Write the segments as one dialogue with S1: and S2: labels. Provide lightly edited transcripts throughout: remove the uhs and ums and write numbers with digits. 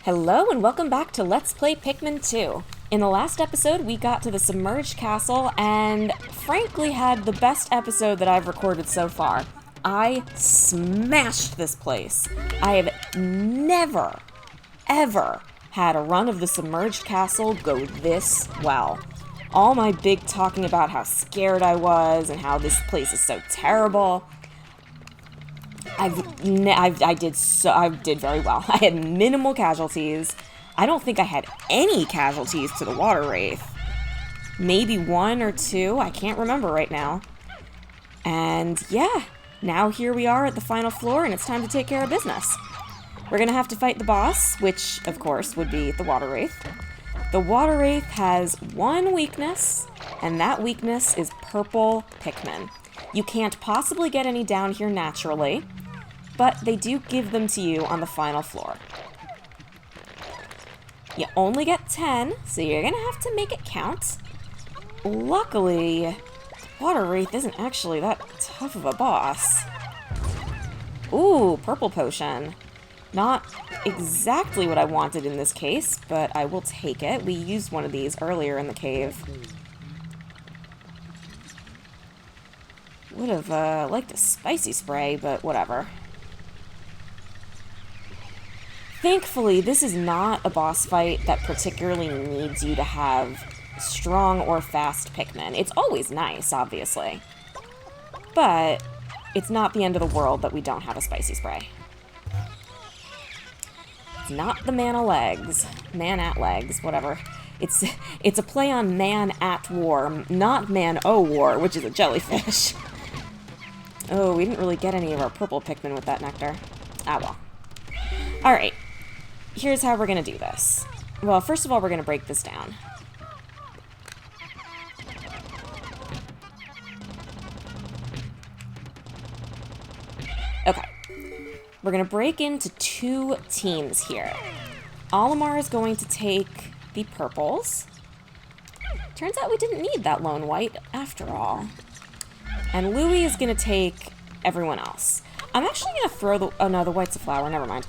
S1: Hello and welcome back to Let's Play Pikmin 2. In the last episode, we got to the Submerged Castle and frankly had the best episode that I've recorded so far. I smashed this place. I have never, ever had a run of the Submerged Castle go this well. All my big talking about how scared I was and how this place is so terrible. I did very well. I had minimal casualties. I don't think I had any casualties to the water wraith. Maybe one or two, I can't remember right now. And yeah, now here we are at the final floor and it's time to take care of business. We're gonna have to fight the boss, which of course would be the water wraith. The water wraith has one weakness, and that weakness is purple Pikmin. You can't possibly get any down here naturally, but they do give them to you on the final floor. You only get 10, so you're gonna have to make it count. Luckily, Water Wraith isn't actually that tough of a boss. Ooh, purple potion. Not exactly what I wanted in this case, but I will take it. We used one of these earlier in the cave. Would have liked a spicy spray, but whatever. Thankfully, this is not a boss fight that particularly needs you to have strong or fast Pikmin. It's always nice, obviously. But it's not the end of the world that we don't have a spicy spray. It's not the man at legs, whatever. It's a play on man at war, not man o' war, which is a jellyfish. Oh, we didn't really get any of our purple Pikmin with that nectar. Ah well. Alright. Here's how we're gonna do this. Well, first of all, we're gonna break this down. Okay. We're gonna break into two teams here. Olimar is going to take the purples. Turns out we didn't need that lone white after all. And Louie is gonna take everyone else. I'm actually gonna throw the... Oh no, the white's a flower, never mind.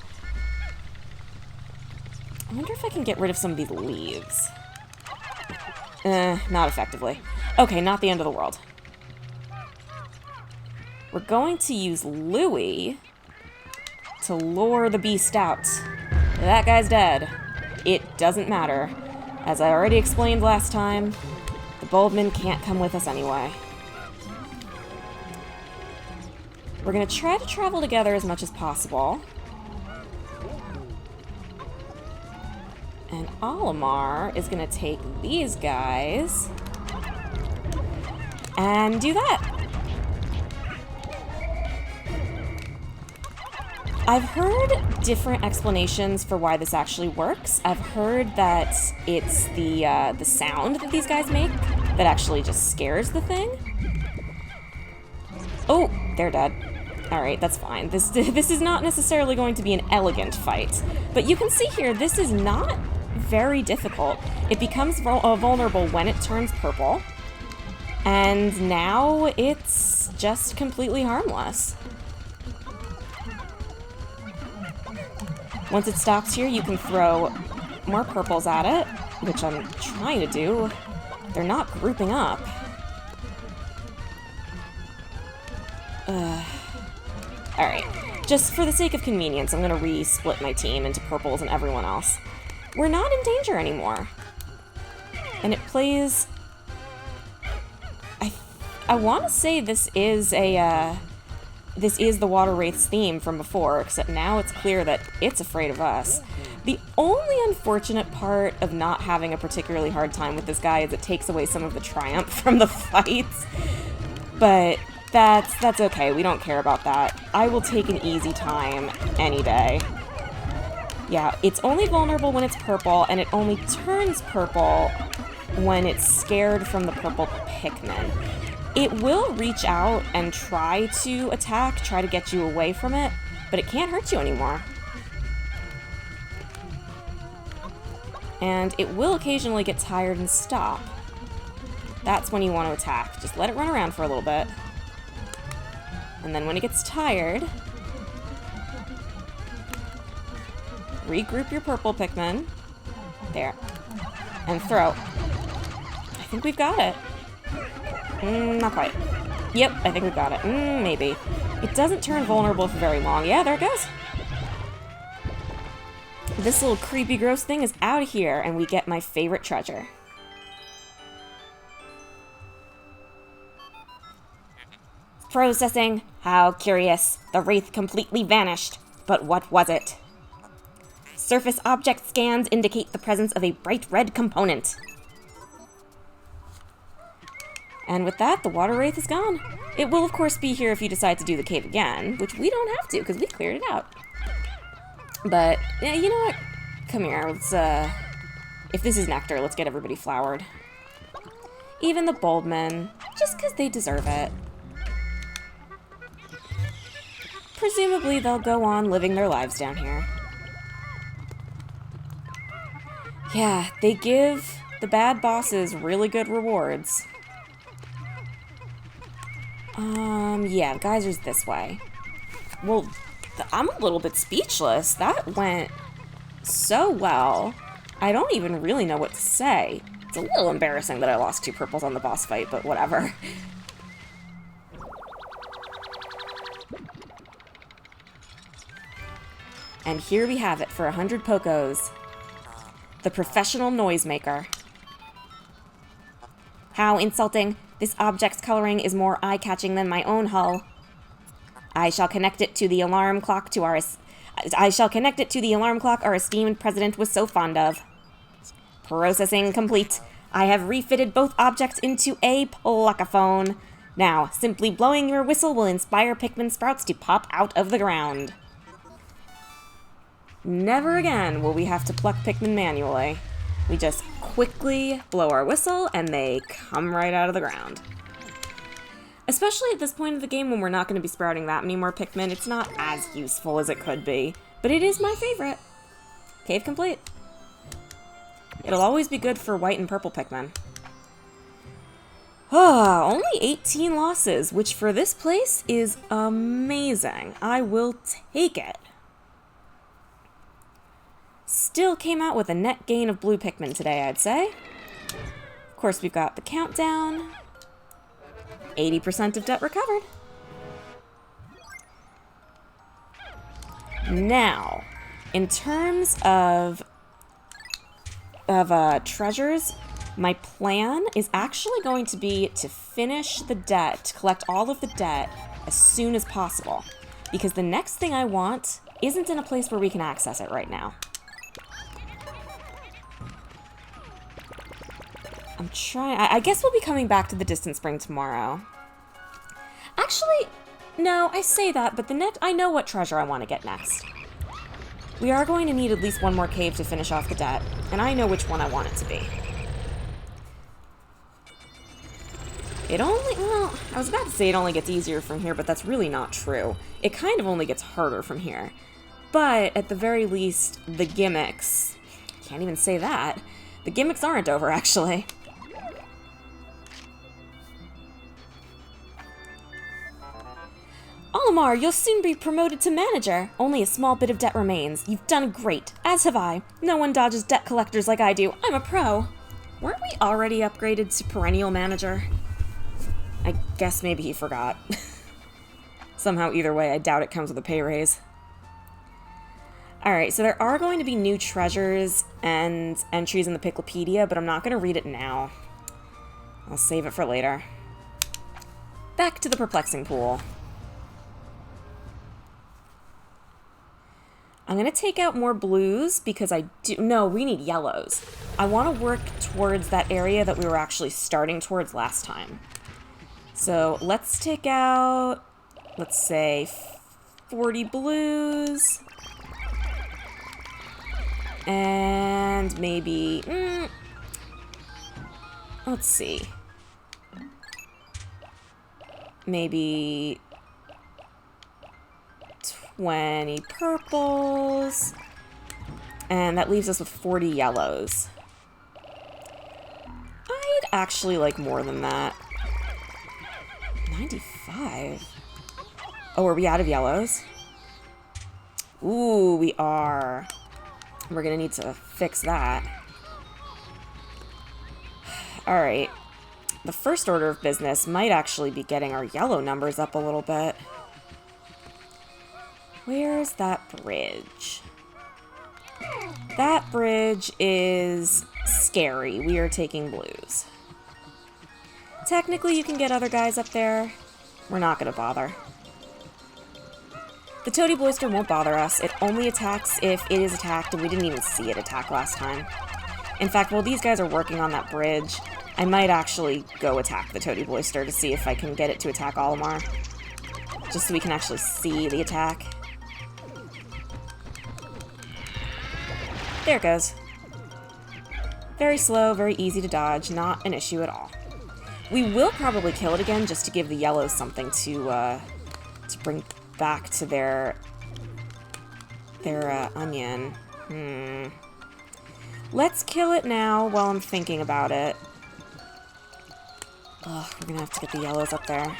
S1: I wonder if I can get rid of some of these leaves. Not effectively. Okay, not the end of the world. We're going to use Louie to lure the beast out. That guy's dead. It doesn't matter. As I already explained last time, the Bulbmin can't come with us anyway. We're gonna try to travel together as much as possible. And Olimar is gonna take these guys and do that. I've heard different explanations for why this actually works. I've heard that it's the sound that these guys make that actually just scares the thing. Oh, they're dead. Alright, that's fine. This is not necessarily going to be an elegant fight. But you can see here, this is not very difficult. It becomes vulnerable when it turns purple. And now it's just completely harmless. Once it stops here, you can throw more purples at it, which I'm trying to do. They're not grouping up. Alright, just for the sake of convenience, I'm gonna re-split my team into purples and everyone else. We're not in danger anymore. And it plays... I want to say this is the Water Wraith's theme from before, except now it's clear that it's afraid of us. The only unfortunate part of not having a particularly hard time with this guy is it takes away some of the triumph from the fights. But that's okay, we don't care about that. I will take an easy time any day. Yeah, it's only vulnerable when it's purple, and it only turns purple when it's scared from the purple Pikmin. It will reach out and try to attack, try to get you away from it, but it can't hurt you anymore. And it will occasionally get tired and stop. That's when you want to attack. Just let it run around for a little bit. And then when it gets tired... regroup your purple Pikmin. There. And throw. I think we've got it. Not quite. Yep, I think we've got it. Maybe. It doesn't turn vulnerable for very long. Yeah, there it goes. This little creepy gross thing is out of here, and we get my favorite treasure. Processing. How curious. The Wraith completely vanished. But what was it? Surface object scans indicate the presence of a bright red component. And with that, the water Wraith is gone. It will, of course, be here if you decide to do the cave again, which we don't have to, because we cleared it out. But, yeah, you know what? Come here, let's, if this is nectar, let's get everybody flowered. Even the bulbmen, just because they deserve it. Presumably, they'll go on living their lives down here. Yeah, they give the bad bosses really good rewards. Yeah, Geyser's this way. Well, I'm a little bit speechless. That went so well. I don't even really know what to say. It's a little embarrassing that I lost 2 purples on the boss fight, but whatever. And here we have it for 100 Pokos. The professional noisemaker. How insulting. This object's coloring is more eye-catching than my own hull. I shall connect it to the alarm clock our esteemed president was so fond of. Processing complete. I have refitted both objects into a pluckaphone. Now, simply blowing your whistle will inspire Pikmin sprouts to pop out of the ground. Never again will we have to pluck Pikmin manually. We just quickly blow our whistle and they come right out of the ground. Especially at this point of the game when we're not going to be sprouting that many more Pikmin, it's not as useful as it could be. But it is my favorite. Cave complete. It'll always be good for white and purple Pikmin. Only 18 losses, which for this place is amazing. I will take it. Still came out with a net gain of blue Pikmin today, I'd say. Of course, we've got the countdown. 80% of debt recovered. Now, in terms of treasures, my plan is actually going to be to finish the debt, to collect all of the debt as soon as possible. Because the next thing I want isn't in a place where we can access it right now. I guess we'll be coming back to the Distant Spring tomorrow. Actually, no, I say that, but I know what treasure I want to get next. We are going to need at least one more cave to finish off the debt, and I know which one I want it to be. Well, I was about to say it only gets easier from here, but that's really not true. It kind of only gets harder from here. But, at the very least, the gimmicks... Can't even say that. The gimmicks aren't over, actually. Olimar, you'll soon be promoted to manager. Only a small bit of debt remains. You've done great, as have I. No one dodges debt collectors like I do. I'm a pro. Weren't we already upgraded to perennial manager? I guess maybe he forgot. Somehow, either way, I doubt it comes with a pay raise. Alright, so there are going to be new treasures and entries in the Picklepedia, but I'm not going to read it now. I'll save it for later. Back to the perplexing pool. I'm going to take out more blues because no, we need yellows. I want to work towards that area that we were actually starting towards last time. So let's take out, let's say, 40 blues. And maybe, let's see. Maybe 20 purples, and that leaves us with 40 yellows. I'd actually like more than that. 95? Oh, are we out of yellows? Ooh, we are. We're gonna need to fix that. Alright. The first order of business might actually be getting our yellow numbers up a little bit. Where's that bridge? That bridge is scary. We are taking blues. Technically, you can get other guys up there. We're not going to bother. The Toady Bloister won't bother us. It only attacks if it is attacked, and we didn't even see it attack last time. In fact, while these guys are working on that bridge, I might actually go attack the Toady Bloister to see if I can get it to attack Olimar. Just so we can actually see the attack. There it goes. Very slow, very easy to dodge, not an issue at all. We will probably kill it again just to give the yellows something to bring back to their onion. Let's kill it now while I'm thinking about it. Ugh, we're gonna have to get the yellows up there.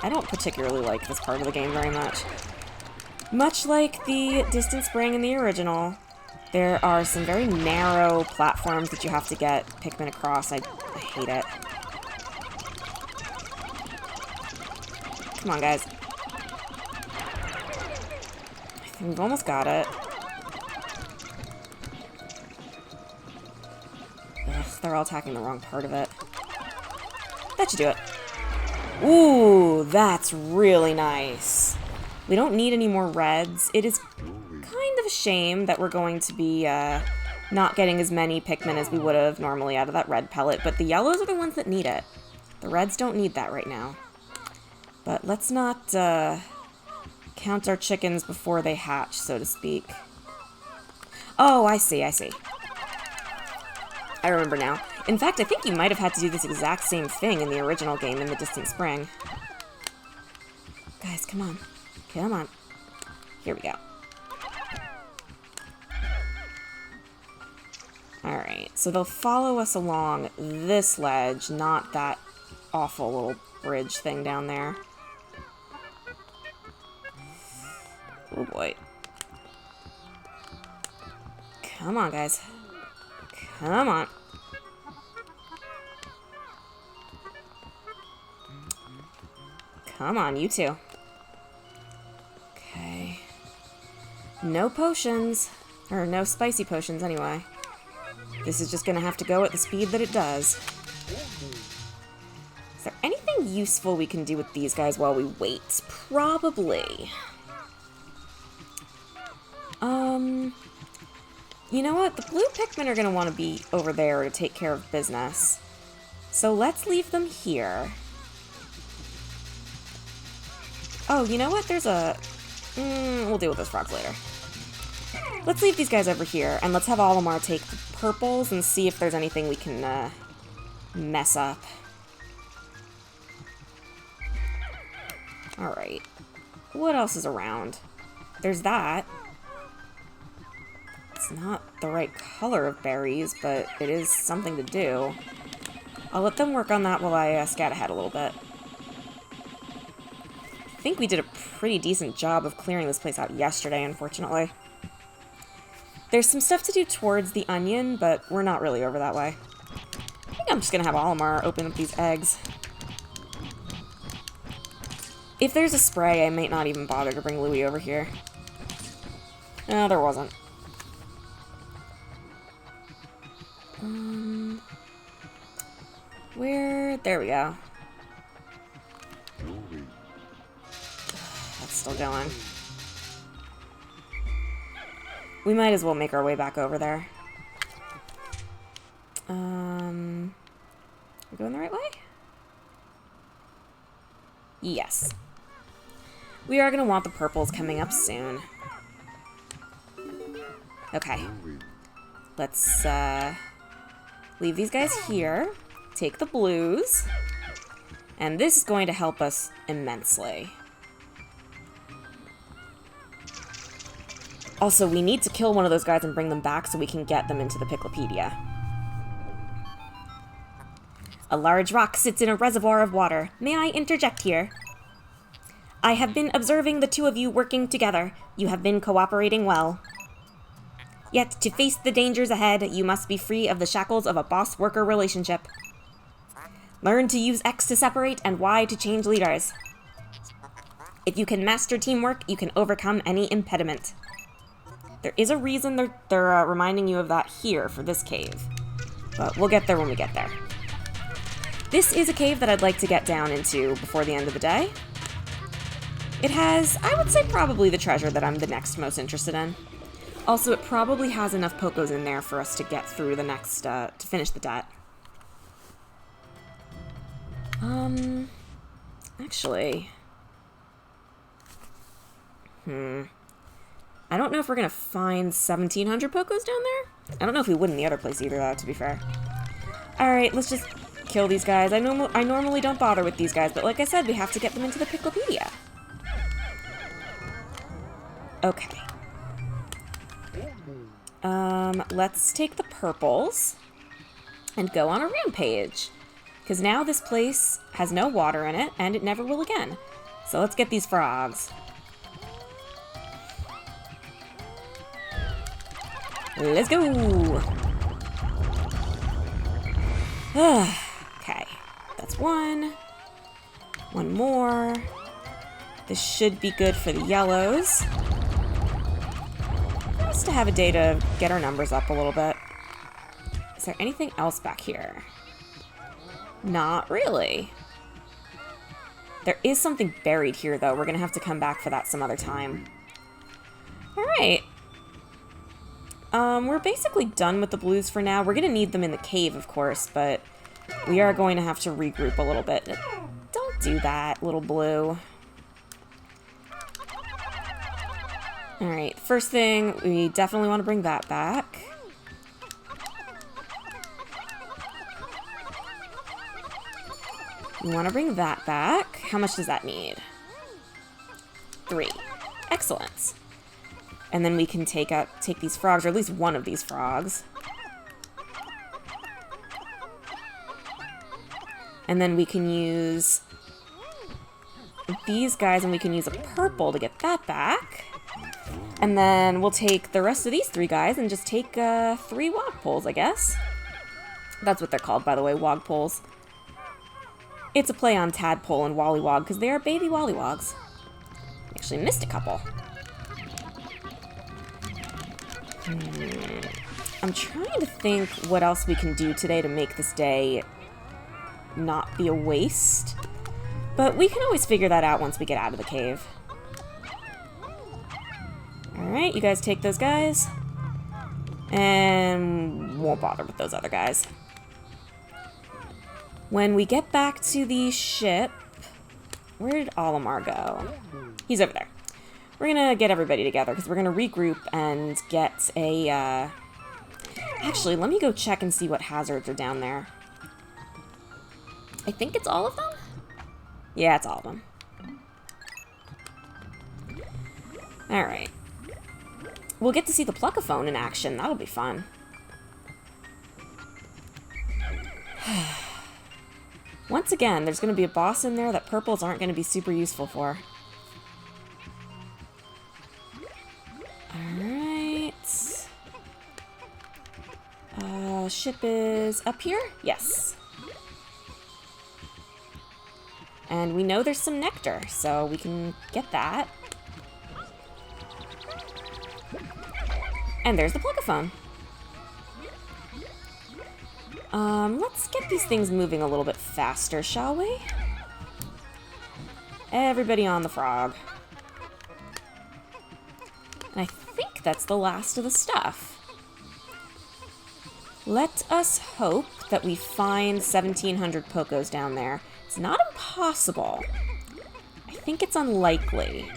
S1: I don't particularly like this part of the game very much. Much like the Distant Spring in the original, there are some very narrow platforms that you have to get Pikmin across. I hate it. Come on, guys. I think we've almost got it. Ugh, they're all attacking the wrong part of it. That should do it. Ooh, that's really nice. We don't need any more reds. It is kind of a shame that we're going to be not getting as many Pikmin as we would have normally out of that red pellet, but the yellows are the ones that need it. The reds don't need that right now. But let's not count our chickens before they hatch, so to speak. Oh, I see, I see. I remember now. In fact, I think you might have had to do this exact same thing in the original game in the Distant Spring. Guys, come on. Come on. Here we go. Alright, so they'll follow us along this ledge, not that awful little bridge thing down there. Oh boy. Come on, guys. Come on. Come on, you two. Okay. No potions. Or no spicy potions, anyway. This is just gonna have to go at the speed that it does. Is there anything useful we can do with these guys while we wait? Probably. You know what? The blue Pikmin are gonna want to be over there to take care of business. So let's leave them here. Oh, you know what? There's a... we'll deal with those frogs later. Let's leave these guys over here, and let's have Olimar take the purples and see if there's anything we can mess up. Alright. What else is around? There's that. It's not the right color of berries, but it is something to do. I'll let them work on that while I scat ahead a little bit. I think we did a pretty decent job of clearing this place out yesterday, unfortunately. There's some stuff to do towards the onion, but we're not really over that way. I think I'm just gonna have Olimar open up these eggs. If there's a spray, I might not even bother to bring Louie over here. No, there wasn't. Where? There we go. That's still going. We might as well make our way back over there. We going the right way? Yes. We are going to want the purples coming up soon. Okay. Let's leave these guys here. Take the blues. And this is going to help us immensely. Also, we need to kill one of those guys and bring them back so we can get them into the Picklopedia. A large rock sits in a reservoir of water. May I interject here? I have been observing the two of you working together. You have been cooperating well. Yet, to face the dangers ahead, you must be free of the shackles of a boss-worker relationship. Learn to use X to separate and Y to change leaders. If you can master teamwork, you can overcome any impediment. There is a reason they're reminding you of that here for this cave. But we'll get there when we get there. This is a cave that I'd like to get down into before the end of the day. It has, I would say, probably the treasure that I'm the next most interested in. Also, it probably has enough Pokos in there for us to get through the next, to finish the debt. Actually... I don't know if we're gonna find 1,700 Pokos down there. I don't know if we would in the other place either, though, to be fair. Alright, let's just kill these guys. I normally don't bother with these guys, but like I said, we have to get them into the Picklepedia. Okay. Let's take the purples and go on a rampage. Because now this place has no water in it, and it never will again. So let's get these frogs. Let's go! Okay, that's one. One more. This should be good for the yellows. Just to have a day to get our numbers up a little bit. Is there anything else back here? Not really. There is something buried here, though. We're gonna have to come back for that some other time. Alright. We're basically done with the blues for now. We're gonna need them in the cave, of course, but we are going to have to regroup a little bit. Don't do that, little blue. Alright, first thing, we definitely want to bring that back. We want to bring that back. How much does that need? 3. Excellent. And then we can take these frogs, or at least one of these frogs. And then we can use these guys, and we can use a purple to get that back. And then we'll take the rest of these 3 guys and just take 3 wogpoles, I guess. That's what they're called, by the way, wogpoles. It's a play on tadpole and wollywog, because they are baby wollywogs. Actually missed a couple. I'm trying to think what else we can do today to make this day not be a waste. But we can always figure that out once we get out of the cave. Alright, you guys take those guys. And won't bother with those other guys. When we get back to the ship... Where did Olimar go? He's over there. We're gonna get everybody together, because we're gonna regroup and get a, Actually, let me go check and see what hazards are down there. I think it's all of them? Yeah, it's all of them. Alright. We'll get to see the Pluckaphone in action. That'll be fun. Once again, there's going to be a boss in there that purples aren't going to be super useful for. Alright. Ship is up here? Yes. And we know there's some nectar, so we can get that. And there's the Pluckaphone. Let's get these things moving a little bit faster, shall we? Everybody on the frog. And I think that's the last of the stuff. Let us hope that we find 1,700 Pokos down there. It's not impossible. I think it's unlikely.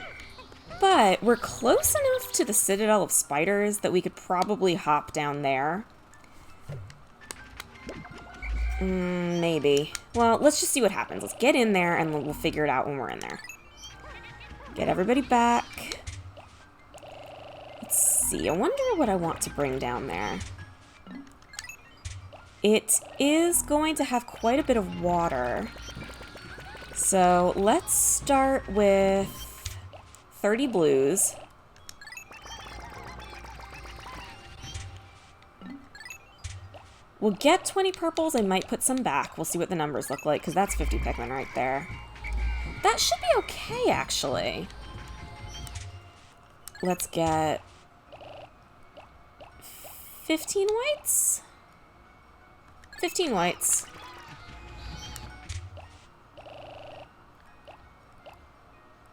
S1: But we're close enough to the Citadel of Spiders that we could probably hop down there. Maybe. Well, let's just see what happens. Let's get in there and we'll figure it out when we're in there. Get everybody back. Let's see. I wonder what I want to bring down there. It is going to have quite a bit of water. So let's start with 30 blues. We'll get 20 purples. I might put some back. We'll see what the numbers look like, because that's 50 Pikmin right there. That should be okay, actually. Let's get 15 whites? 15 whites.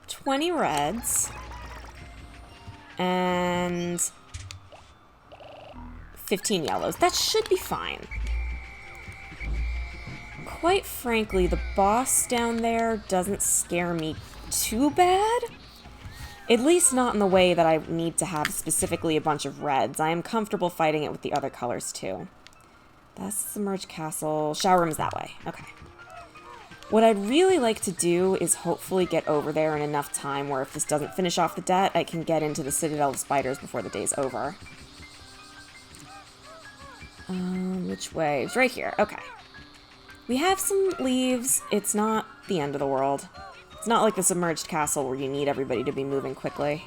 S1: $20 reds. And 15 yellows. That should be fine. Quite frankly, the boss down there doesn't scare me too bad. At least not in the way that I need to have specifically a bunch of reds. I am comfortable fighting it with the other colors too. That's the Submerged Castle. Shower room's that way. Okay. What I'd really like to do is hopefully get over there in enough time where if this doesn't finish off the debt, I can get into the Citadel of Spiders before the day's over. Which way? It's right here. Okay. We have some leaves. It's not the end of the world. It's not like the Submerged Castle where you need everybody to be moving quickly.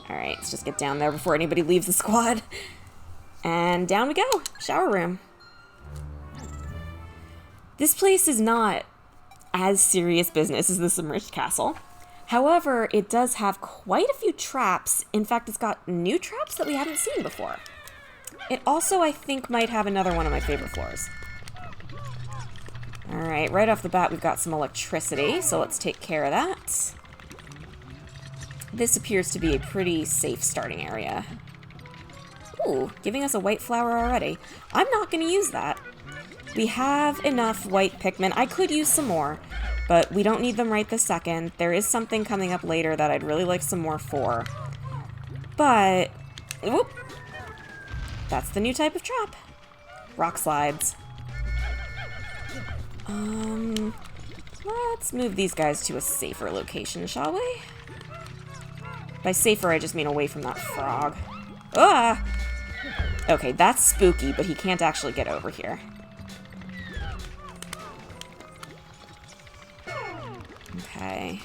S1: Alright, let's just get down there before anybody leaves the squad. And down we go. Shower room. This place is not as serious business as the Submerged Castle. However, it does have quite a few traps. In fact, it's got new traps that we haven't seen before. It also, I think, might have another one of my favorite floors. Alright, right off the bat, we've got some electricity, so let's take care of that. This appears to be a pretty safe starting area. Ooh, giving us a white flower already. I'm not going to use that. We have enough white Pikmin. I could use some more, but we don't need them right this second. There is something coming up later that I'd really like some more for. But, whoop. That's the new type of trap. Rock slides. Let's move these guys to a safer location, shall we? By safer, I just mean away from that frog. Ah! Okay, that's spooky, but he can't actually get over here. Okay.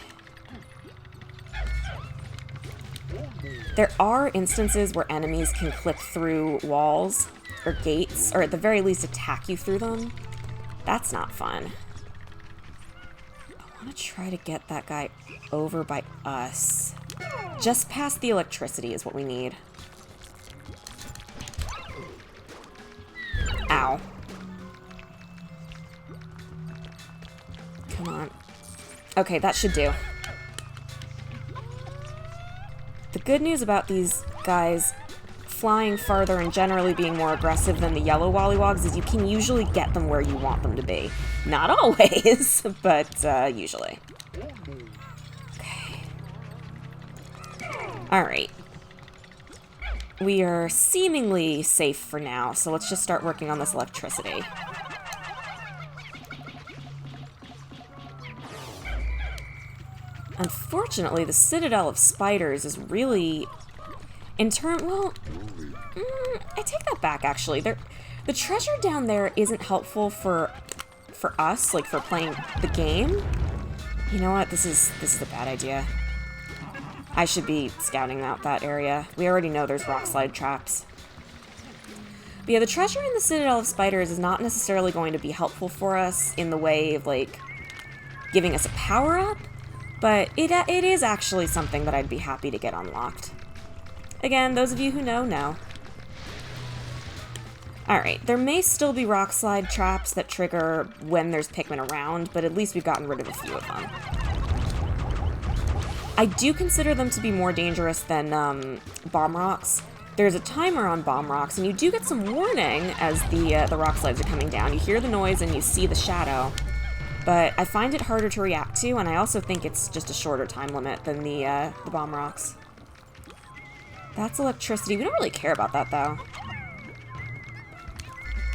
S1: There are instances where enemies can clip through walls or gates, or at the very least attack you through them. That's not fun. I want to try to get that guy over by us. Just past the electricity is what we need. Ow. Come on. Okay, that should do. The good news about these guys flying farther and generally being more aggressive than the yellow Wollywogs is you can usually get them where you want them to be. Not always, but usually. Okay. Alright. We are seemingly safe for now, so let's just start working on this electricity. Unfortunately, the Citadel of Spiders is really... well, I take that back, actually. The treasure down there isn't helpful for us, like for playing the game. You know what? This is a bad idea. I should be scouting out that area. We already know there's rock slide traps. But yeah, the treasure in the Citadel of Spiders is not necessarily going to be helpful for us in the way of, like, giving us a power-up, but it is actually something that I'd be happy to get unlocked. Again, those of you who know, know. Alright, there may still be rock slide traps that trigger when there's Pikmin around, but at least we've gotten rid of a few of them. I do consider them to be more dangerous than bomb rocks. There's a timer on bomb rocks, and you do get some warning as the rock slides are coming down. You hear the noise and you see the shadow, but I find it harder to react to, and I also think it's just a shorter time limit than the bomb rocks. That's electricity. We don't really care about that, though.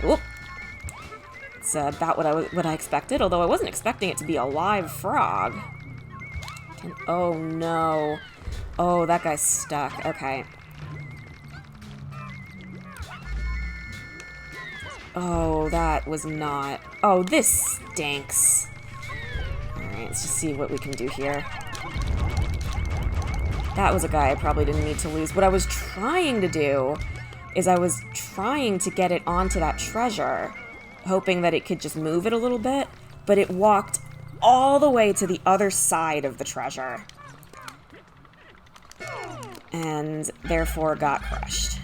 S1: Whoop. It's about what I expected, although I wasn't expecting it to be a live frog. Oh, no. Oh, that guy's stuck. Okay. Oh, that was not... Oh, this stinks. Alright, let's just see what we can do here. That was a guy I probably didn't need to lose. What I was trying to do is I was trying to get it onto that treasure, hoping that it could just move it a little bit, but it walked all the way to the other side of the treasure. And therefore got crushed.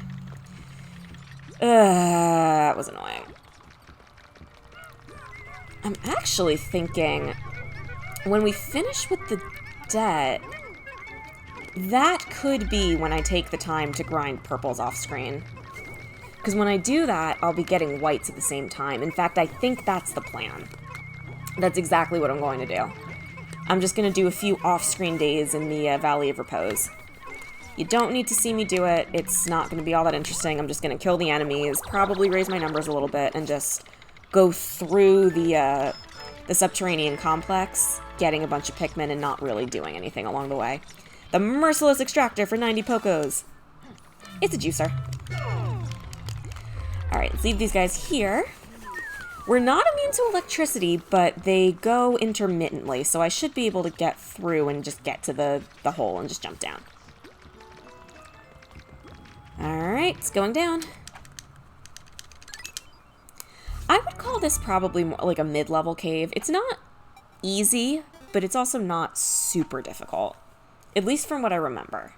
S1: That was annoying. I'm actually thinking, when we finish with the debt, that could be when I take the time to grind purples off screen. Because when I do that, I'll be getting whites at the same time. In fact, I think that's the plan. That's exactly what I'm going to do. I'm just going to do a few off-screen days in the Valley of Repose. You don't need to see me do it. It's not going to be all that interesting. I'm just going to kill the enemies, probably raise my numbers a little bit, and just go through the subterranean complex, getting a bunch of Pikmin and not really doing anything along the way. The Merciless Extractor for 90 Pokos. It's a juicer. Alright, let's leave these guys here. We're not immune to electricity, but they go intermittently, so I should be able to get through and just get to the hole and just jump down. Alright, it's going down. I would call this probably more like a mid-level cave. It's not easy, but it's also not super difficult. At least from what I remember.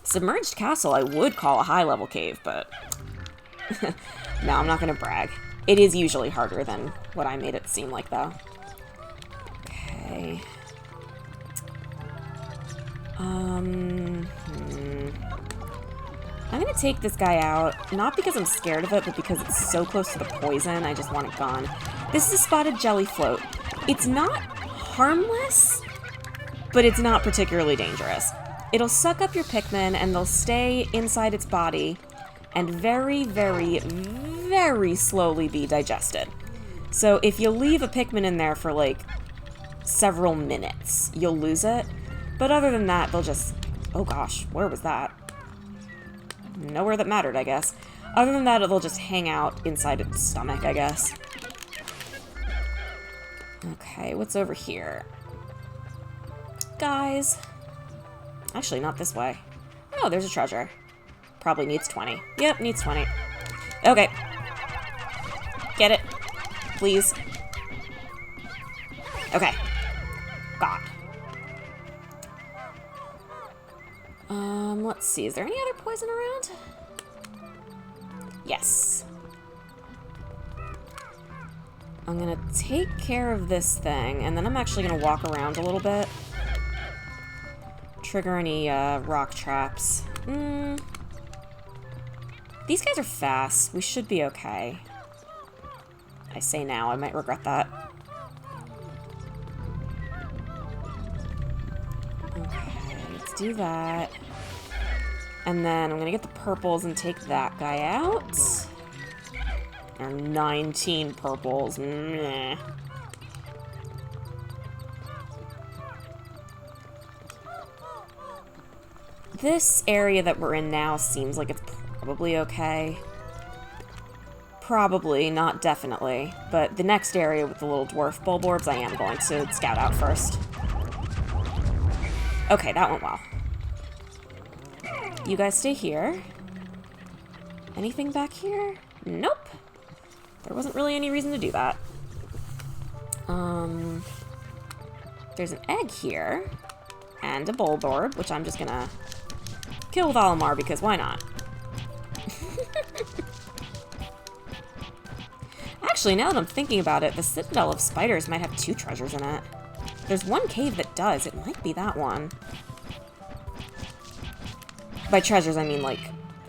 S1: Submerged Castle I would call a high-level cave, but... no, I'm not going to brag. It is usually harder than what I made it seem like, though. Okay. I'm going to take this guy out, not because I'm scared of it, but because it's so close to the poison, I just want it gone. This is a spotted jelly float. It's not harmless, but it's not particularly dangerous. It'll suck up your Pikmin, and they'll stay inside its body, and very, very, very slowly be digested. So if you leave a Pikmin in there for, like, several minutes, you'll lose it. But other than that, they'll just... oh gosh, where was that? Nowhere that mattered, I guess. Other than that, it'll just hang out inside its stomach, I guess. Okay, what's over here? Guys. Actually, not this way. Oh, there's a treasure. Probably needs 20. Yep, needs 20. Okay. Get it. Please. Okay. God. Let's see. Is there any other poison around? Yes. I'm gonna take care of this thing, and then I'm actually gonna walk around a little bit. Trigger any, rock traps. These guys are fast. We should be okay. I say now, I might regret that. Okay, let's do that. And then I'm gonna get the purples and take that guy out. There are 19 purples. Meh. This area that we're in now seems like it's probably okay. Probably, not definitely. But the next area with the little dwarf bulborbs, I am going to scout out first. Okay, that went well. You guys stay here. Anything back here? Nope. There wasn't really any reason to do that. There's an egg here. And a bulborb, which I'm just gonna kill with Olimar, because why not? Actually, now that I'm thinking about it, the Citadel of Spiders might have 2 treasures in it. There's one cave that does. It might be that one. By treasures, I mean, like,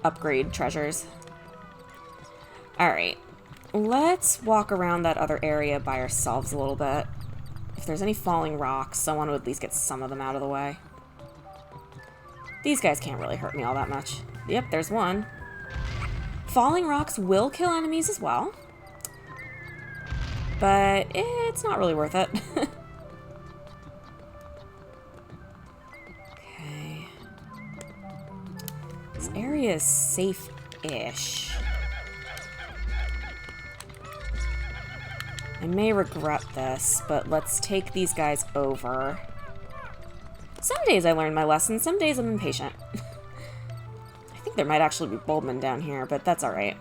S1: upgrade treasures. Alright. Let's walk around that other area by ourselves a little bit. If there's any falling rocks, I want to at least get some of them out of the way. These guys can't really hurt me all that much. Yep, there's one. Falling rocks will kill enemies as well. But it's not really worth it. Okay. This area is safe-ish. I may regret this, but let's take these guys over. Some days I learn my lesson, some days I'm impatient. I think there might actually be Bulbman down here, but that's alright.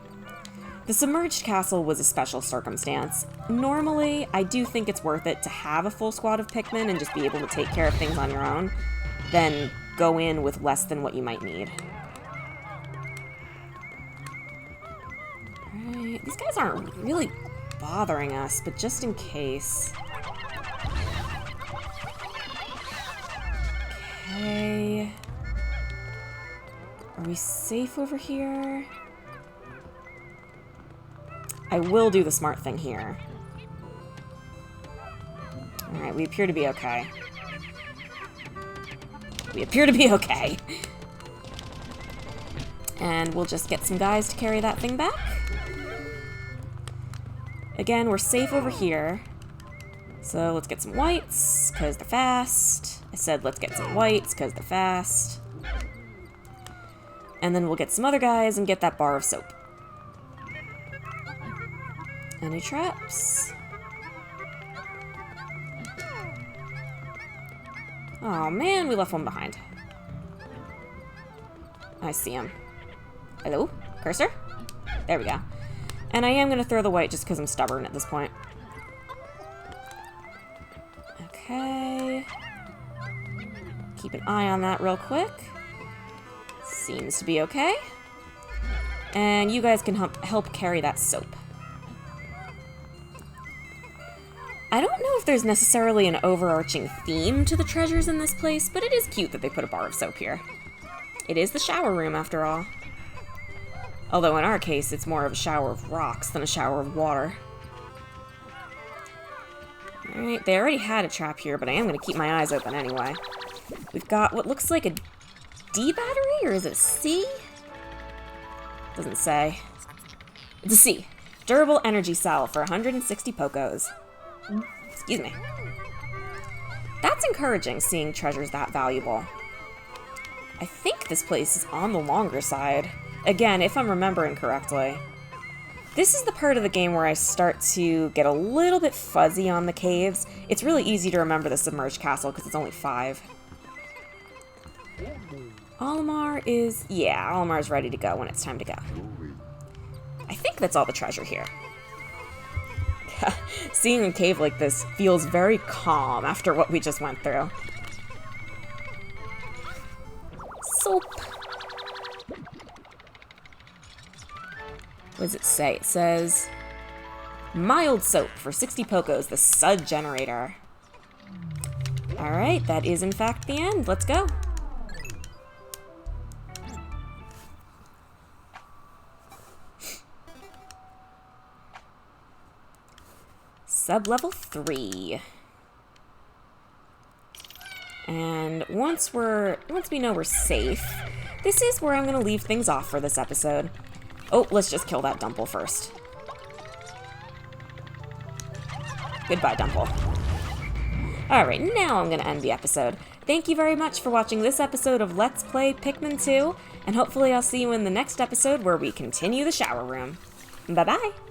S1: The Submerged Castle was a special circumstance. Normally, I do think it's worth it to have a full squad of Pikmin and just be able to take care of things on your own, than go in with less than what you might need. Alright, these guys aren't really bothering us, but just in case. Okay. Are we safe over here? I will do the smart thing here. Alright, we appear to be okay. We appear to be okay. And we'll just get some guys to carry that thing back. Again, we're safe over here. So let's get some whites, because they're fast. I said let's get some whites, because they're fast. And then we'll get some other guys and get that bar of soap. Any traps? Oh man, we left one behind. I see him. Hello? Cursor? There we go. And I am going to throw the white just because I'm stubborn at this point. Okay. Keep an eye on that real quick. Seems to be okay. And you guys can help carry that soap. I don't know if there's necessarily an overarching theme to the treasures in this place, but it is cute that they put a bar of soap here. It is the shower room, after all. Although in our case, it's more of a shower of rocks than a shower of water. Alright, they already had a trap here, but I am going to keep my eyes open anyway. We've got what looks like a D battery, or is it a C? Doesn't say. It's a C. Durable energy cell for 160 Pokos. Excuse me. That's encouraging, seeing treasures that valuable. I think this place is on the longer side. Again, if I'm remembering correctly. This is the part of the game where I start to get a little bit fuzzy on the caves. It's really easy to remember the Submerged Castle because it's only 5. Olimar is... yeah, Olimar's ready to go when it's time to go. I think that's all the treasure here. Seeing a cave like this feels very calm after what we just went through. Soap. What does it say? It says, mild soap for 60 Pokos, the Sud generator. Alright, that is in fact the end. Let's go. Sub-level 3. And once we know we're safe, this is where I'm going to leave things off for this episode. Oh, let's just kill that Dumple first. Goodbye, Dumple. Alright, now I'm going to end the episode. Thank you very much for watching this episode of Let's Play Pikmin 2, and hopefully I'll see you in the next episode where we continue the shower room. Bye-bye!